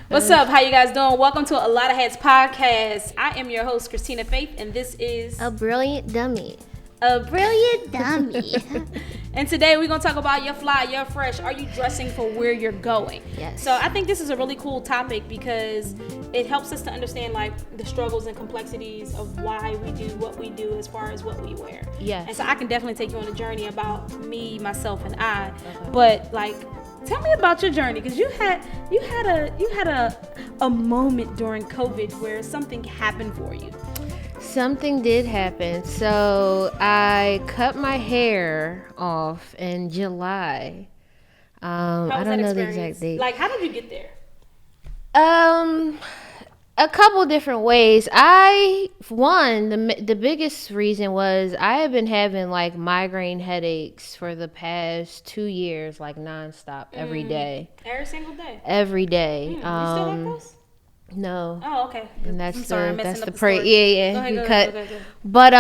What's up? How you guys doing? Welcome to Alotta Heads podcast. I am your host, Christina Faith, and this is A brilliant dummy. a brilliant dummy. And today we're gonna talk about your fly, your fresh. Are you dressing for where you're going? Yes. So I think this is a really cool topic because it helps us to understand like the struggles and complexities of why we do what we do as far as what we wear. Yes. And so I can definitely take you on a journey about me, myself, and I. Okay. But like, tell me about your journey, because you had a moment during COVID where something happened for you. Something did happen. So I cut my hair off in July. I don't know the exact date. Like, how did you get there? A couple different ways. The biggest reason was I had been having like migraine headaches for the past 2 years, like nonstop, every day. Every single day? Every day. You still have those? No. Oh, okay. And that's I'm sorry, the story. Yeah. Go ahead. But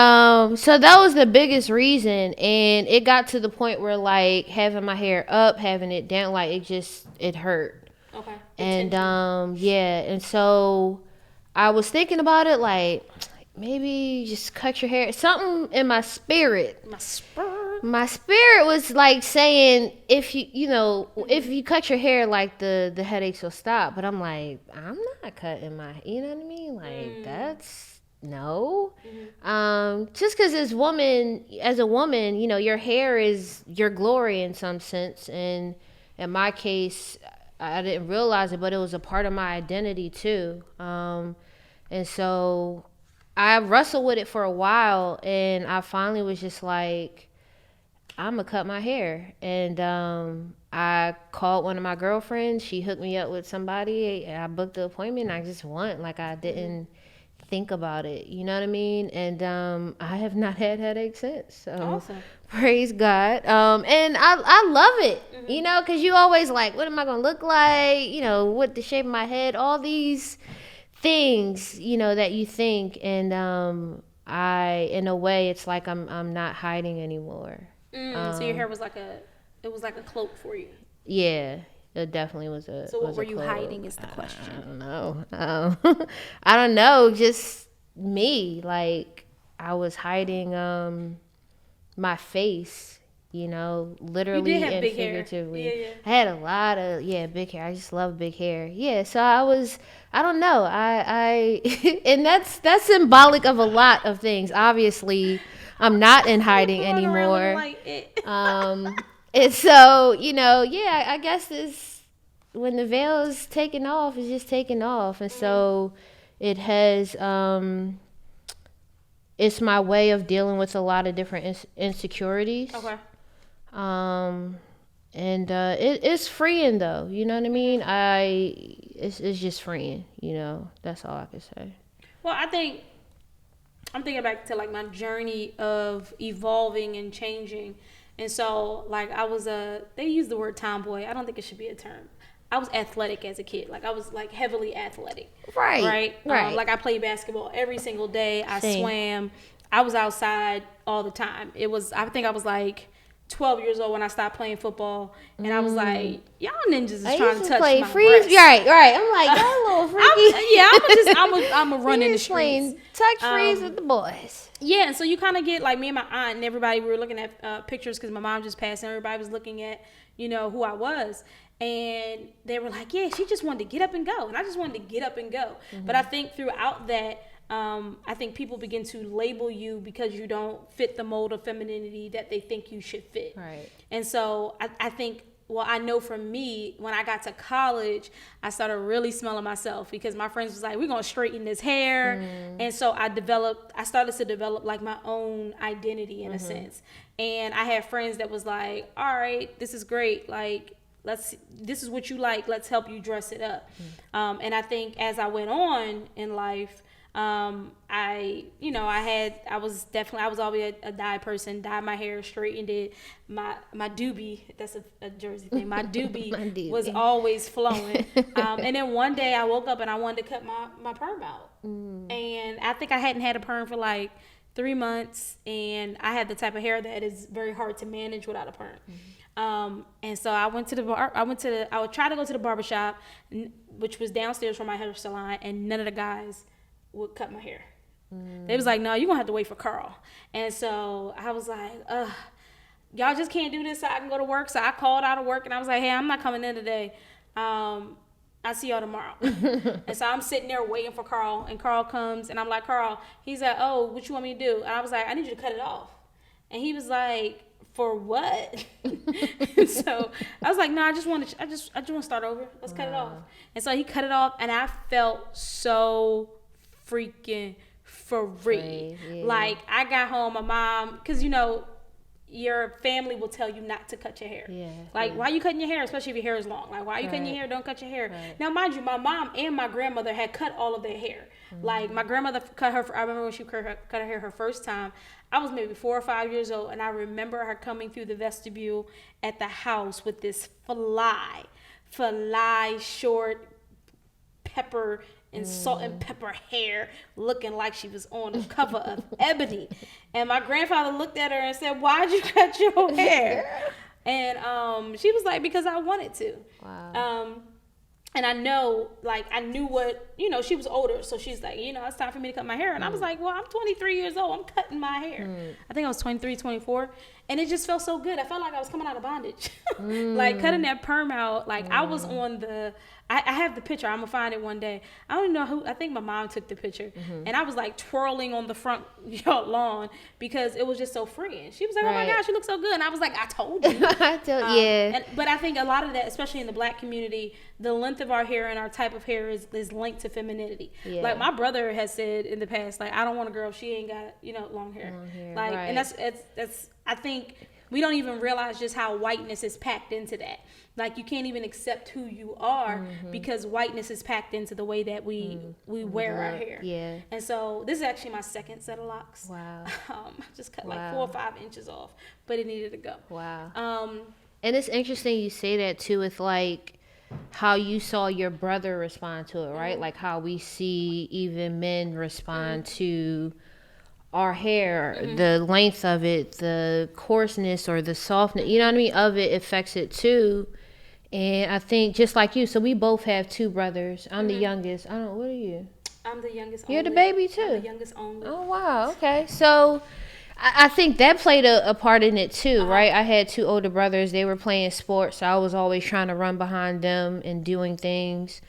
so that was the biggest reason, and it got to the point where like having my hair up, having it down, like it hurt. Okay. And and so I was thinking about it, like maybe just cut your hair. Something in my spirit. My spirit was like saying, if you cut your hair, like the headaches will stop. But I'm like, I'm not cutting my, you know what I mean? Like that's no. Just because as a woman, your hair is your glory in some sense. And in my case, I didn't realize it, but it was a part of my identity too. And so I wrestled with it for a while, and I finally was just like, I'm gonna cut my hair. And I called one of my girlfriends. She hooked me up with somebody. I booked the appointment. I just went. Like, I didn't think about it. You know what I mean? And I have not had headaches since. So awesome. Praise God. And I love it. Mm-hmm. Because you always like, what am I gonna look like? What the shape of my head? All these things, that you think. And in a way, it's like I'm not hiding anymore. So your hair was like a cloak for you. Yeah, it definitely was a. So what were you hiding is the question. I don't know. I don't know. Just me. Like, I was hiding my face. Literally and figuratively. Yeah. I had a lot of big hair. I just love big hair. Yeah, so I don't know. I and that's symbolic of a lot of things. Obviously, I'm not in hiding anymore. And so, I guess this, when the veil is taken off, it's just taken off. And so it has, it's my way of dealing with a lot of different insecurities. Okay. And it's freeing though. You know what I mean? It's just freeing, that's all I can say. Well, I'm thinking back to like my journey of evolving and changing. And so like they use the word tomboy. I don't think it should be a term. I was athletic as a kid. Like, I was like heavily athletic. Right. Like, I played basketball every single day. I swam. I was outside all the time. I think I was like 12 years old when I stopped playing football, and I was like, y'all ninjas is trying to touch my breast. Right. I'm like, y'all a little freaky. I'm a run in the streets. Touch freeze with the boys. Yeah, and so you kind of get, like, me and my aunt and everybody, we were looking at pictures because my mom just passed, and everybody was looking at, who I was. And they were like, yeah, she just wanted to get up and go. And I just wanted to get up and go. Mm-hmm. But I think throughout that, I think people begin to label you because you don't fit the mold of femininity that they think you should fit. Right. And so I think, well, I know for me, when I got to college, I started really smelling myself because my friends was like, we're going to straighten this hair. And so I started to develop like my own identity in a sense. And I had friends that was like, all right, this is great. Like, this is what you like. Let's help you dress it up. And I think as I went on in life, I was always a dye person, dyed my hair, straightened it. My doobie, that's a Jersey thing. My doobie was always flowing. And then one day I woke up and I wanted to cut my perm out. And I think I hadn't had a perm for like 3 months, and I had the type of hair that is very hard to manage without a perm. And so I went to the bar. I would try to go to the barbershop, which was downstairs from my hair salon, and none of the guys would cut my hair. They was like, no, you're going to have to wait for Carl. And so I was like, ugh, y'all just can't do this so I can go to work. So I called out of work and I was like, hey, I'm not coming in today. I'll see y'all tomorrow. And so I'm sitting there waiting for Carl, and Carl comes, and I'm like, Carl, he's like, oh, what you want me to do? And I was like, I need you to cut it off. And he was like, for what? And so I was like, no, I just want to start over. Let's cut it off. And so he cut it off, and I felt so freaking free. Yeah. Like, I got home, my mom, because, your family will tell you not to cut your hair. Yeah. Like, why are you cutting your hair, especially if your hair is long? Like, why are you cutting your hair? Don't cut your hair. Right. Now, mind you, my mom and my grandmother had cut all of their hair. Mm-hmm. Like, my grandmother cut her, I remember when she cut her hair her first time, I was maybe 4 or 5 years old, and I remember her coming through the vestibule at the house with this fly short pepper and salt and pepper hair, looking like she was on the cover of Ebony. And my grandfather looked at her and said, why'd you cut your hair? And she was like, because I wanted to. Wow. And I knew what, she was older. So she's like, it's time for me to cut my hair. And I was like, well, I'm 23 years old. I'm cutting my hair. I think I was 23, 24. And it just felt so good. I felt like I was coming out of bondage. Like, cutting that perm out. Like, I was on I have the picture. I'm going to find it one day. I don't know who. I think my mom took the picture. Mm-hmm. And I was, like, twirling on the front lawn because it was just so freeing. She was like, oh, my gosh, you look so good. And I was like, I told you. Yeah. But I think a lot of that, especially in the black community, the length of our hair and our type of hair is linked to femininity. Yeah. Like, my brother has said in the past, like, I don't want a girl. She ain't got, long hair. Like, right. And that's I think we don't even realize just how whiteness is packed into that. Like, you can't even accept who you are because whiteness is packed into the way that we wear our hair. Yeah. And so this is actually my second set of locks. Wow. I just cut like 4 or 5 inches off, but it needed to go. Wow. And it's interesting you say that too, with like how you saw your brother respond to it, right? Like how we see even men respond to our hair, the length of it, the coarseness or the softness, you know what I mean, of it affects it too. And I think just like you, so we both have 2 brothers. I'm the youngest. I don't know, what are you? I'm the youngest only. You're the baby too? I'm the youngest only. Oh, wow. Okay. So I think that played a part in it too, right? I had 2 older brothers. They were playing sports, so I was always trying to run behind them and doing things.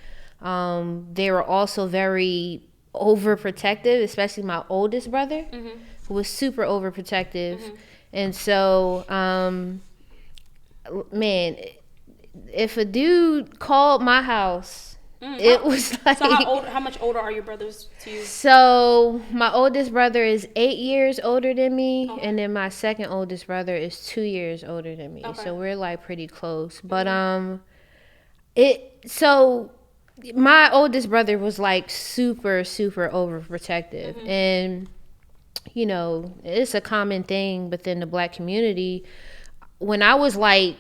They were also very overprotective, especially my oldest brother, who was super overprotective. And so, man, if a dude called my house, it was like... So how much older are your brothers to you? So my oldest brother is 8 years older than me, and then my second oldest brother is 2 years older than me. Okay. So we're like pretty close. But my oldest brother was like super, super overprotective. And, it's a common thing within the black community. When I was like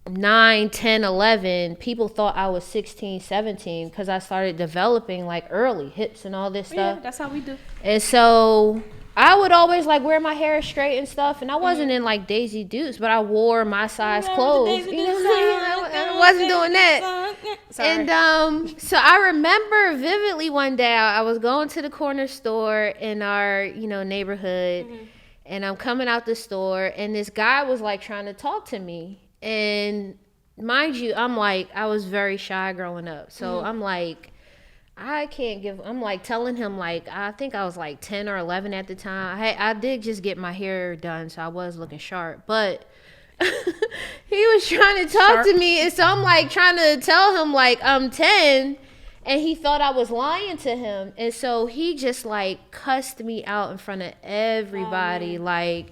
9, 10, 11, people thought I was 16, 17 because I started developing like early hips and all this stuff. Yeah, that's how we do. And so I would always like wear my hair straight and stuff, and I wasn't in like Daisy Dukes, but I wore my size clothes. I wasn't doing that. Sorry. And so I remember vividly one day I was going to the corner store in our neighborhood, and I'm coming out the store, and this guy was like trying to talk to me, and mind you, I was very shy growing up, so I'm like, I'm like telling him, like, I think I was like 10 or 11 at the time. I did just get my hair done, so I was looking sharp, but he was trying to talk to me, and so I'm like trying to tell him like I'm 10, and he thought I was lying to him, and so he just like cussed me out in front of everybody, like,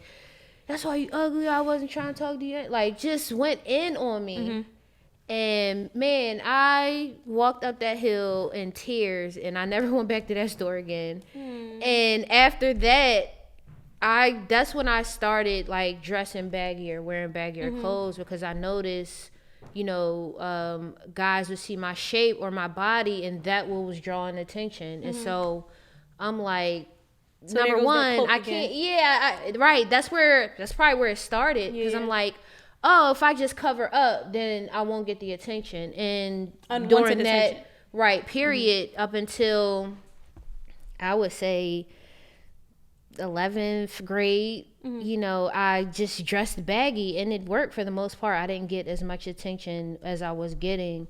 that's why you ugly, I wasn't trying to talk to you, like just went in on me. And man, I walked up that hill in tears, and I never went back to that store again. And after that, that's when I started like dressing baggier, wearing baggier clothes, because I noticed, guys would see my shape or my body, and that was drawing attention. And so I'm like, so number one, I can't. Right. That's probably where it started, because I'm like, oh, if I just cover up, then I won't get the attention. And Unwanted during that attention. right period, up until I would say 11th grade, you know, I just dressed baggy, and it worked for the most part. I didn't get as much attention as I was getting.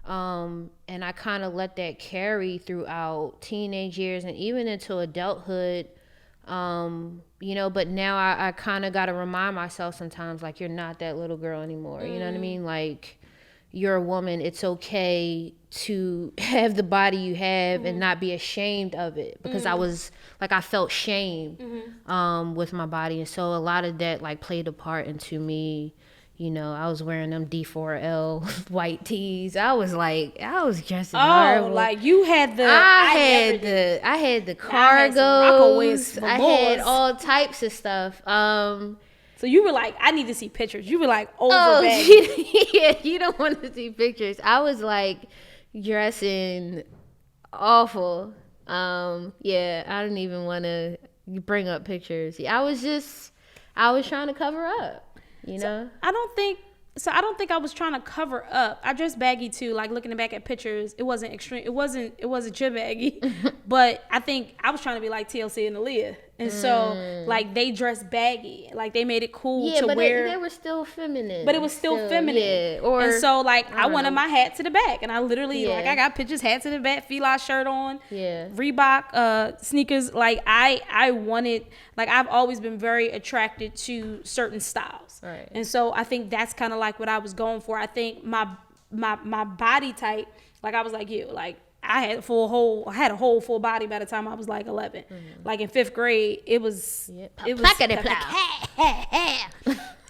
And I kind of let that carry throughout teenage years and even into adulthood. You know, but now I kind of got to remind myself sometimes, like, you're not that little girl anymore. You know what I mean? Like, you're a woman. It's okay to have the body you have and not be ashamed of it, because I was like, I felt shame with my body. And so a lot of that like played a part into me. You know, I was wearing them D4L white tees. I was dressing horrible. Like you had the I had the cargos. I had all types of stuff. So you were like, I need to see pictures. You were like over baggy. Yeah, you don't want to see pictures. I was like dressing awful. Yeah, I didn't even want to bring up pictures. Yeah, I was trying to cover up, you know? I don't think I was trying to cover up. I dressed baggy too. Like looking back at pictures, it wasn't extreme. It wasn't your baggy, but I think I was trying to be like TLC and Aaliyah, and so like they dressed baggy, like they made it cool to wear. They were still feminine. But it was still feminine. Yeah. And so like I wanted my hat to the back, and I literally like I got pictures, hat to the back, Fila shirt on, Reebok sneakers. Like I wanted, like I've always been very attracted to certain styles, right? And so I think that's kind of like what I was going for. I think my body type, like I was like you, like I had a whole full body by the time I was like 11. Like in 5th grade, it was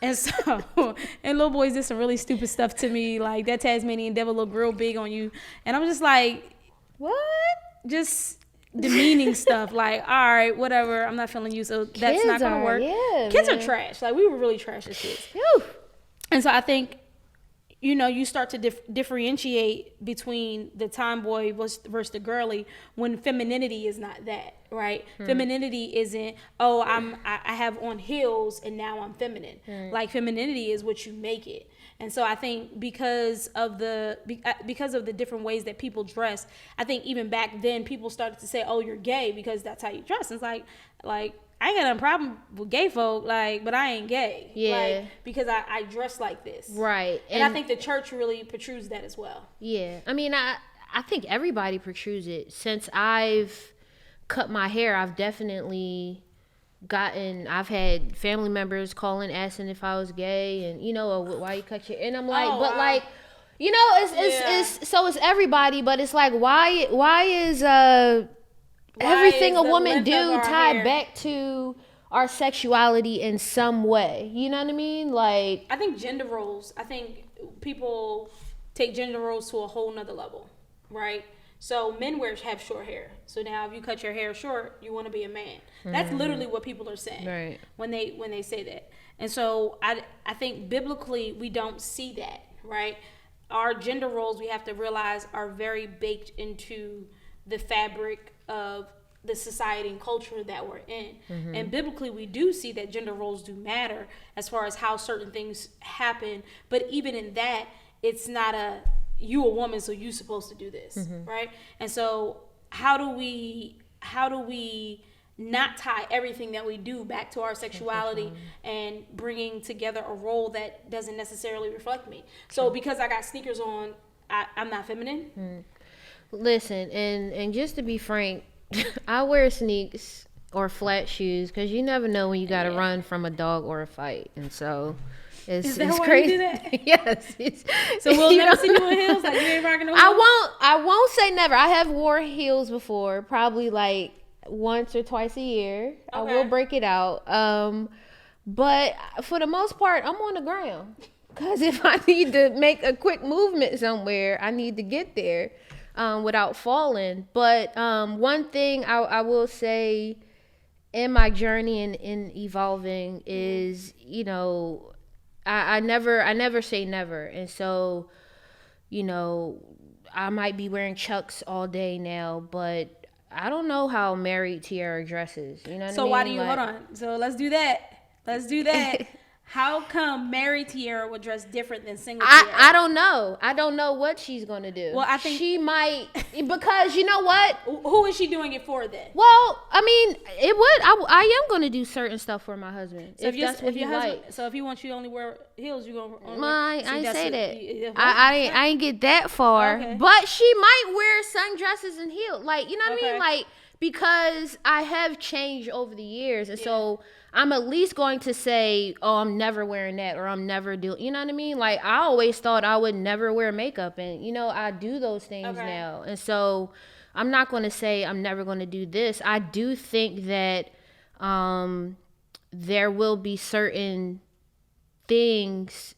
and so and little boys did some really stupid stuff to me, like that Tasmanian devil looked real big on you, and I'm just like, what? Just demeaning stuff, like, all right, whatever, I'm not feeling you, so that's not gonna work. Kids are trash. Like we were really trash as kids. And so I think, you know, you start to differentiate between the tomboy versus the girly when femininity is not that, right? Femininity isn't, I have on heels and now I'm feminine. Like femininity is what you make it. And so I think because of the different ways that people dress, I think even back then people started to say, oh, you're gay because that's how you dress. And it's like I ain't got no problem with gay folk, like, but I ain't gay. Yeah. Like, because I dress like this. Right. And I think the church really protrudes that as well. Yeah. I mean, I think everybody protrudes it. Since I've cut my hair, I've definitely I've had family members calling, asking if I was gay, and, you know, why you cut your, and I'm like, like, you know, it's everybody, but it's like, why is everything a woman do tied back to our sexuality in some way? You know what I mean? Like, I think gender roles, people take gender roles to a whole nother level, right? So men have short hair. So now if you cut your hair short, you want to be a man. That's literally what people are saying, right, when they say that. And so I think biblically we don't see that, right? Our gender roles, we have to realize, are very baked into the fabric of the society and culture that we're in. And biblically we do see that gender roles do matter as far as how certain things happen, but even in that, it's not you a woman, so you supposed to do this, right? And so how do we not tie everything that we do back to our sexuality and bringing together a role that doesn't necessarily reflect me? So because I got sneakers on, I'm not feminine? Listen, and just to be frank, I wear sneaks or flat shoes because you never know when you got to run from a dog or a fight. And so it's crazy. You do that? Yes. So we'll never see you in heels? Like you ain't rocking no heels? I won't say never. I have wore heels before, probably like once or twice a year. Okay. I will break it out. But for the most part, I'm on the ground. Because if I need to make a quick movement somewhere, I need to get there without falling. But one thing I will say in my journey and in evolving is, you know, I never say never. And so, you know, I might be wearing Chucks all day now, but I don't know how married Tiara dresses. You know what I mean? So why do you, hold on. So let's do that. How come married Tiara would dress different than single Tiara? I don't know. I don't know what she's gonna do. Well, I think she might, because you know what? Who is she doing it for then? Well, I mean, it would. I am gonna do certain stuff for my husband So if that's what he likes. So if he wants you to only wear heels, you gonna? I ain't say that. I ain't get that far. Okay. But she might wear sundresses and heels, like, you know what I mean, like, because I have changed over the years, and so I'm at least going to say, oh, I'm never wearing that, or I'm never doing, you know what I mean? Like, I always thought I would never wear makeup, and, you know, I do those things now. And so I'm not going to say I'm never going to do this. I do think that there will be certain things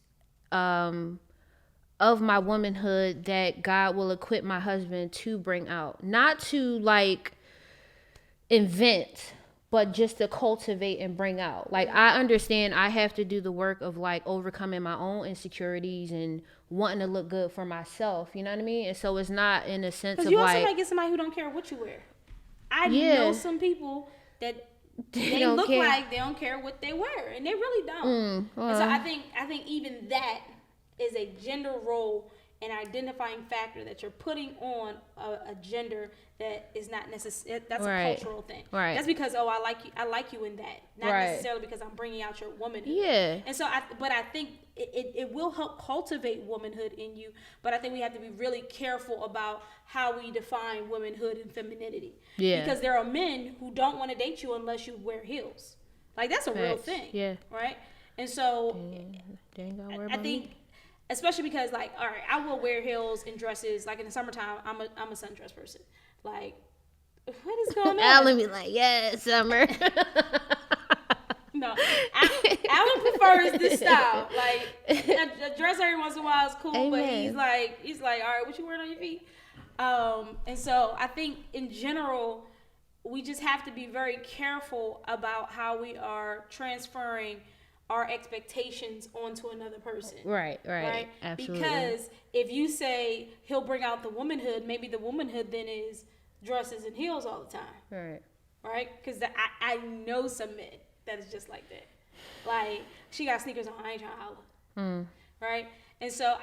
of my womanhood that God will equip my husband to bring out. Not to, like, invent, but just to cultivate and bring out. Like, I understand I have to do the work of, like, overcoming my own insecurities and wanting to look good for myself, you know what I mean? And so it's not in a sense of, you also like, might get somebody who don't care what you wear. I know some people that they look like they don't care what they wear, and they really don't. And so I think even that is a gender role, an identifying factor that you're putting on a gender that is not necessary. That's a cultural thing. Right. That's because I like you in that, not necessarily because I'm bringing out your womanhood. Yeah. And so I think it will help cultivate womanhood in you, but I think we have to be really careful about how we define womanhood and femininity. Yeah. Because there are men who don't want to date you unless you wear heels. Like, that's a real thing. Yeah. Right. And so I think. Especially because, like, all right, I will wear heels and dresses. Like, in the summertime, I'm a sundress person. Like, what is going on? Alan be like, yeah, summer. No, Alan prefers this style. Like, a dress every once in a while is cool, Amen. But he's like, all right, what you wearing on your feet? And so I think in general, we just have to be very careful about how we are transferring our expectations onto another person. Right? Absolutely. Because if you say he'll bring out the womanhood, maybe the womanhood then is dresses and heels all the time. Right? Because I know some men that is just like that. Like, she got sneakers on, I ain't trying to holler. Right? And so,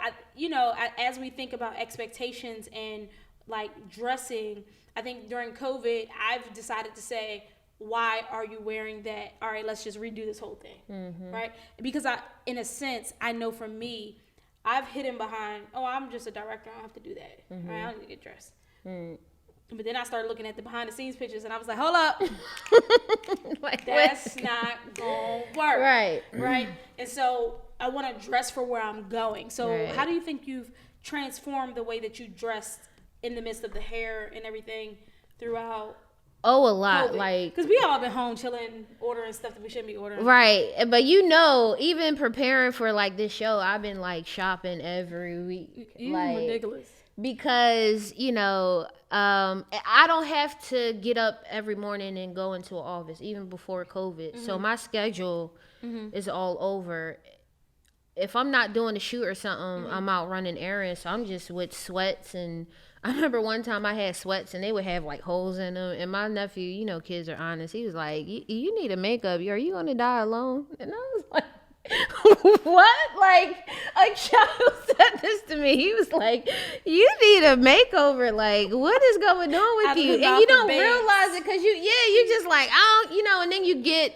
as we think about expectations and, like, dressing, I think during COVID, I've decided to say, why are you wearing that? All right, let's just redo this whole thing, right? Because in a sense, I know for me, I've hidden behind, I'm just a director, I don't have to do that, right? I don't need to get dressed. But then I started looking at the behind the scenes pictures, and I was like, hold up, that's not gonna work, right? And so I want to dress for where I'm going. So how do you think you've transformed the way that you dressed in the midst of the hair and everything throughout? Oh, a lot. COVID. Like, because we all been home chilling, ordering stuff that we shouldn't be ordering. Right. But even preparing for, like, this show, I've been, like, shopping every week. Like, ridiculous. Because, I don't have to get up every morning and go into an office, even before COVID. So my schedule is all over. If I'm not doing a shoot or something, I'm out running errands. So I'm just with sweats, and I remember one time I had sweats and they would have, like, holes in them. And my nephew, kids are honest. He was like, you need a makeup. Are you going to die alone? And I was like, what? Like, a child said this to me. He was like, you need a makeover. Like, what is going on with you? And you don't realize it because you just like, and then you get,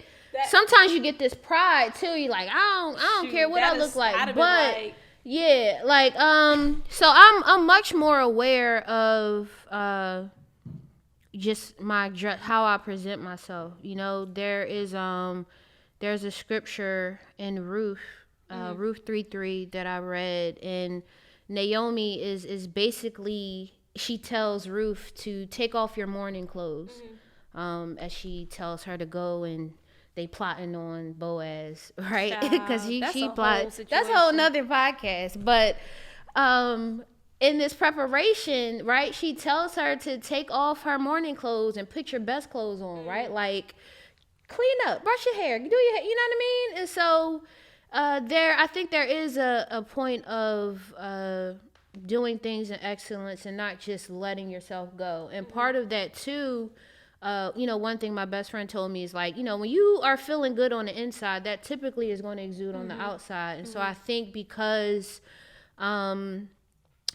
sometimes you get this pride too. You're like, I don't care what I look like. But yeah, like, so I'm much more aware of just my dress, how I present myself. There's a scripture in Ruth 3:3 that I read, and Naomi is basically, she tells Ruth to take off your mourning clothes, as she tells her to go, and they plotting on Boaz, right? Because she plot. That's a whole nother podcast. But in this preparation, right, she tells her to take off her mourning clothes and put your best clothes on, right? Like, clean up, brush your hair, do your hair, you know what I mean? And so I think there is a point of doing things in excellence and not just letting yourself go. And part of that too, one thing my best friend told me is like, when you are feeling good on the inside, that typically is going to exude on the outside. And so I think because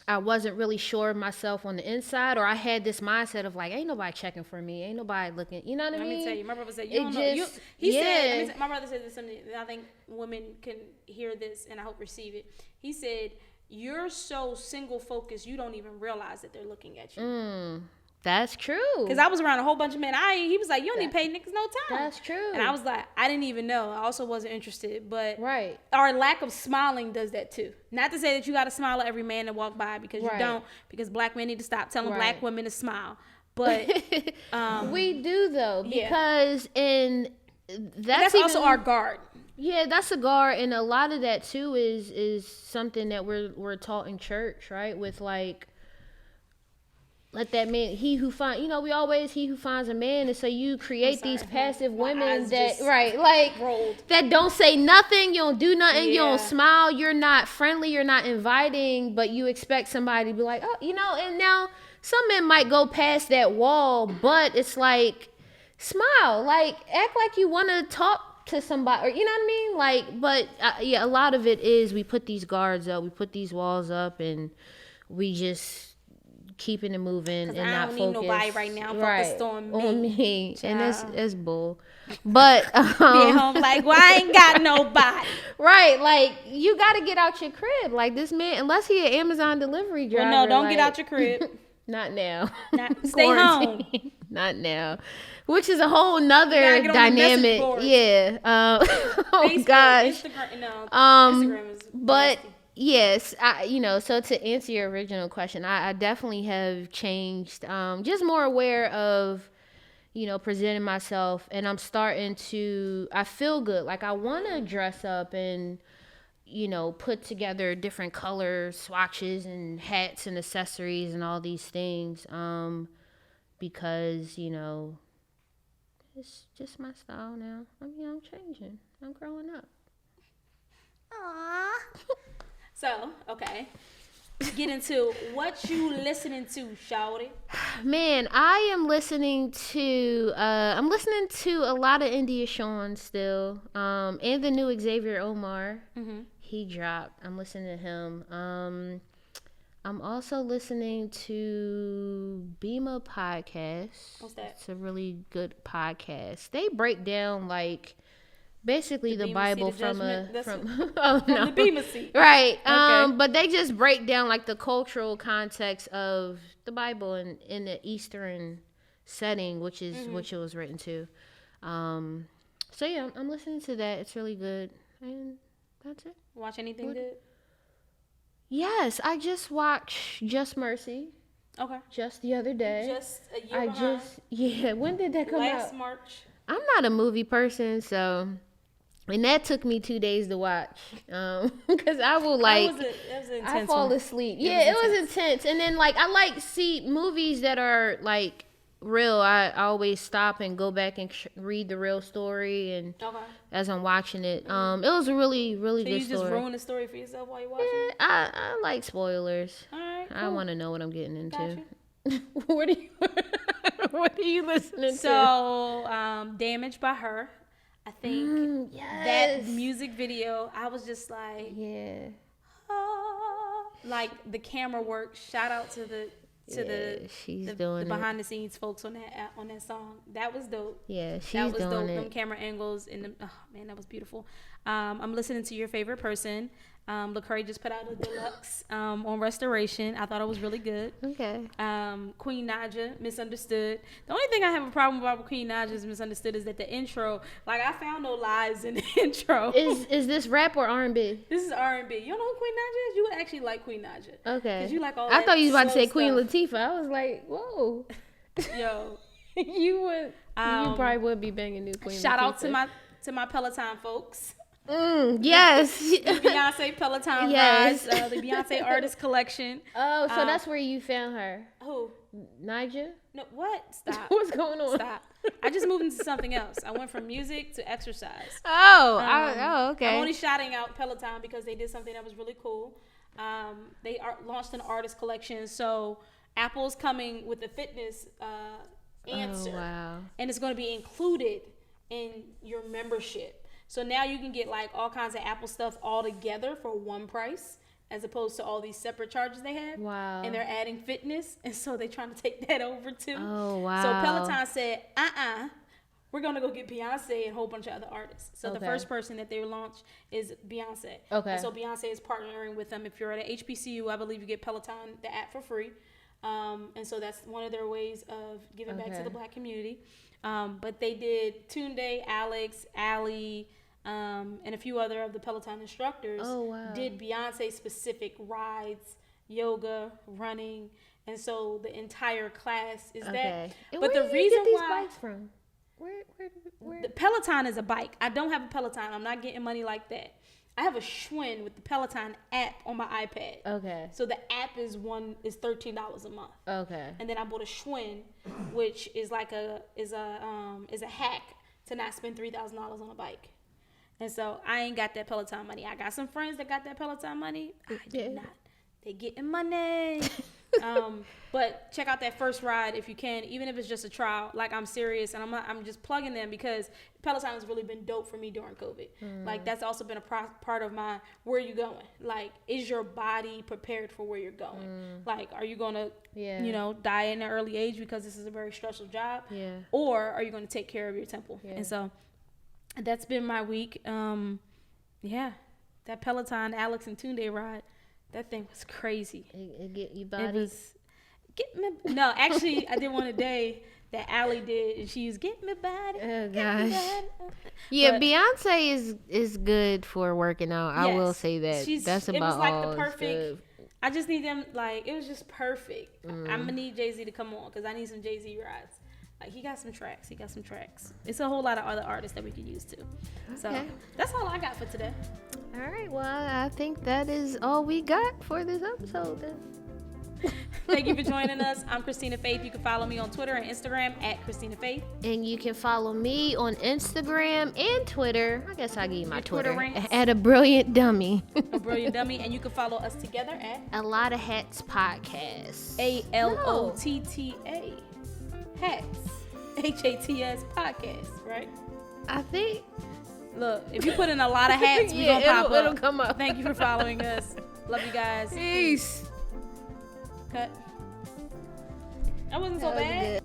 I wasn't really sure of myself on the inside, or I had this mindset of like, ain't nobody checking for me, ain't nobody looking, you know what I mean? Let me tell you, my brother said, he said, my brother said this something, and I think women can hear this, and I hope receive it. He said, you're so single focused, you don't even realize that they're looking at you. That's true. Because I was around a whole bunch of men. He was like, you don't need to pay niggas no time. That's true. And I was like, I didn't even know. I also wasn't interested. But right. Our lack of smiling does that too. Not to say that you got to smile at every man that walk by, because you don't. Because black men need to stop telling black women to smile. But we do though, because that's also our guard. Yeah, that's a guard, and a lot of that too is something that we're taught in church, right? With like, let that man, he who finds a man. And so you create these passive women that that don't say nothing, you don't do nothing, you don't smile, you're not friendly, you're not inviting, but you expect somebody to be like, oh, and now some men might go past that wall, but it's like, smile, like act like you want to talk to somebody, or you know what I mean, like, but a lot of it is we put these guards up, we put these walls up, and we just keeping it moving and not focused. I don't need nobody right now focused on me. And that's bull. But being home like, well, I ain't got nobody. Right, like you got to get out your crib. Like this man, unless he an Amazon delivery driver. Well, no, don't get out your crib. Not now. Stay home. Not now. Which is a whole nother dynamic. Yeah. Facebook, gosh. Instagram is but nasty. Yes, so to answer your original question, I definitely have changed, just more aware of, presenting myself, and I feel good. Like I want to dress up and, put together different color swatches and hats and accessories and all these things, because, it's just my style now. I'm changing. I'm growing up. Aww. So, okay. Get into what you listening to, shawty. Man, I am listening to a lot of India Shawn still. And the new Xavier Omar. Mm-hmm. He dropped. I'm listening to him. I'm also listening to Bema Podcast. What's that? It's a really good podcast. They break down like basically the Bible from the Bema seat. Right. Okay. But they just break down like the cultural context of the Bible in the Eastern setting, which is which it was written to. So yeah, I'm listening to that. It's really good. And that's it. Watch anything good? Yes, I just watched Just Mercy. Okay. Just the other day. Just a year behind. When did that come out? Last March. I'm not a movie person, so. And that took me 2 days to watch, because I will like, I fall asleep. It was intense. And then like, I see movies that are like real. I always stop and go back and read the real story, and as I'm watching it, it was a really, really good story. So you just ruin the story for yourself while you're watching it? I like spoilers. All right, cool. I want to know what I'm getting into. Gotcha. What are you listening to? So, Damaged by Her. I think that music video, I was just like, like the camera work. Shout out to the behind the scenes folks on that song. That was dope. Yeah, she's that was doing dope. it. Them camera angles and that was beautiful. I'm listening to Your Favorite Person. Lecrae just put out a deluxe on Restoration. I thought it was really good. Okay. Queen Naja, Misunderstood. The only thing I have a problem about Queen Naja's Misunderstood is that the intro, like I found no lies in the intro. Is this rap or R&B? This is R&B. You don't know who Queen Naja is? You would actually like Queen Naja. Okay. 'Cause you like all I thought you was about to say stuff. Queen Latifah. I was like, whoa. Yo. You would. You probably would be banging new Queen Shout Latifah. out to my Peloton folks. Yes. The Beyonce Peloton Rise, the Beyonce Artist Collection. Oh, so that's where you found her. Who? Nija? No, what? Stop. What's going on? Stop. I just moved into something else. I went from music to exercise. Okay. I'm only shouting out Peloton because they did something that was really cool. They launched an artist collection. So Apple's coming with a fitness answer. Oh, wow. And it's going to be included in your membership. So now you can get like all kinds of Apple stuff all together for one price, as opposed to all these separate charges they have. Wow. And they're adding fitness, and so they're trying to take that over too. Oh, wow. So Peloton said, we're going to go get Beyonce and a whole bunch of other artists. So the first person that they will launch is Beyonce. Okay. And so Beyonce is partnering with them. If you're at a HBCU, I believe you get Peloton, the app, for free. And so that's one of their ways of giving back to the Black community. But they did Tunde, Alex, Allie, and a few other of the Peloton instructors did Beyonce specific rides, yoga, running, and so the entire class is that. And but where the do reason you get these why bikes from? Where? the Peloton is a bike. I don't have a Peloton. I'm not getting money like that. I have a Schwinn with the Peloton app on my iPad. Okay. So the app is $13 a month. Okay. And then I bought a Schwinn, which is like a hack to not spend $3,000 on a bike. And so I ain't got that Peloton money. I got some friends that got that Peloton money. I do not. They getting money. But check out that first ride if you can, even if it's just a trial. Like, I'm serious, and I'm just plugging them because Peloton has really been dope for me during COVID. Like, that's also been a part of my where are you going? Like, is your body prepared for where you're going? Like, are you gonna die in an early age because this is a very stressful job? Yeah. Or are you gonna take care of your temple? Yeah. And so that's been my week. That Peloton Alex and Tunde ride, that thing was crazy. It get you body. It was no, actually I did one a day that Allie did, and she was getting me body. Oh gosh. Yeah, but Beyonce is good for working out. I will say that. That's about all. It was like the perfect. I just need them, like, it was just perfect. I'm gonna need Jay-Z to come on because I need some Jay-Z rides. Like, he got some tracks. It's a whole lot of other artists that we could use too. So that's all I got for today. All right. Well, I think that is all we got for this episode then. Thank you for joining us. I'm Christina Faith. You can follow me on Twitter and Instagram at Christina Faith. And you can follow me on Instagram and Twitter. I guess I'll give you my Twitter. At A Brilliant Dummy. A Brilliant Dummy. And you can follow us together at Alotta Hats Podcast. ALOTTA. Hats. HATS Podcast, right? I think. Look, if you put in a lot of hats, we're going to pop up. It'll come up. Thank you for following us. Love you guys. Peace. Cut. That wasn't so bad.